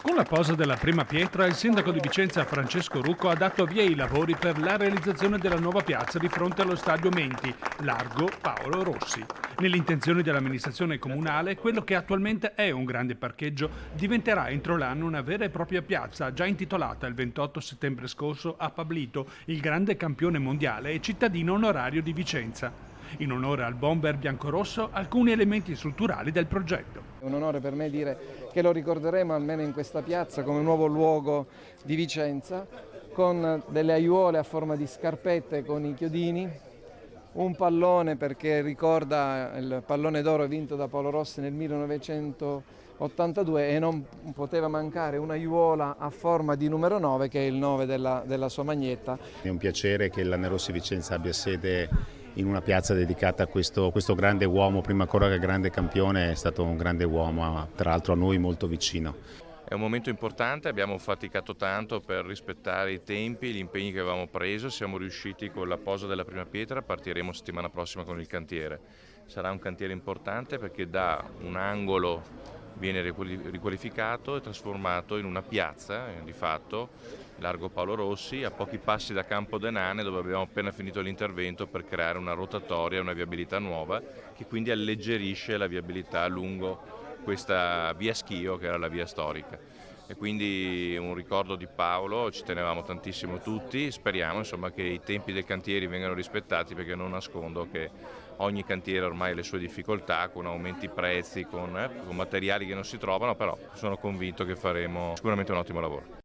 Con la posa della prima pietra, il sindaco di Vicenza Francesco Rucco ha dato via ai lavori per la realizzazione della nuova piazza di fronte allo stadio Menti, largo Paolo Rossi. Nell'intenzione dell'amministrazione comunale, quello che attualmente è un grande parcheggio diventerà entro l'anno una vera e propria piazza, già intitolata il 28 settembre scorso a Pablito, il grande campione mondiale e cittadino onorario di Vicenza. In onore al bomber biancorosso, alcuni elementi strutturali del progetto. È un onore per me dire che lo ricorderemo almeno in questa piazza come nuovo luogo di Vicenza, con delle aiuole a forma di scarpette con i chiodini, un pallone perché ricorda il pallone d'oro vinto da Paolo Rossi nel 1982 e non poteva mancare un'aiuola a forma di numero 9 che è il 9 della sua maglietta. È un piacere che il Lanerossi Vicenza abbia sede in una piazza dedicata a questo grande uomo, prima ancora che grande campione è stato un grande uomo, tra l'altro a noi molto vicino. È un momento importante, abbiamo faticato tanto per rispettare i tempi, gli impegni che avevamo preso, siamo riusciti con la posa della prima pietra, partiremo settimana prossima con il cantiere. Sarà un cantiere importante perché da un angolo viene riqualificato e trasformato in una piazza, di fatto, largo Paolo Rossi, a pochi passi da Campo Denane, dove abbiamo appena finito l'intervento per creare una rotatoria, una viabilità nuova, che quindi alleggerisce la viabilità lungo questa via Schio, che era la via storica. E quindi un ricordo di Paolo, ci tenevamo tantissimo tutti, speriamo insomma che i tempi dei cantieri vengano rispettati, perché non nascondo che ogni cantiere ormai ha le sue difficoltà, con aumenti prezzi, con materiali che non si trovano, però sono convinto che faremo sicuramente un ottimo lavoro.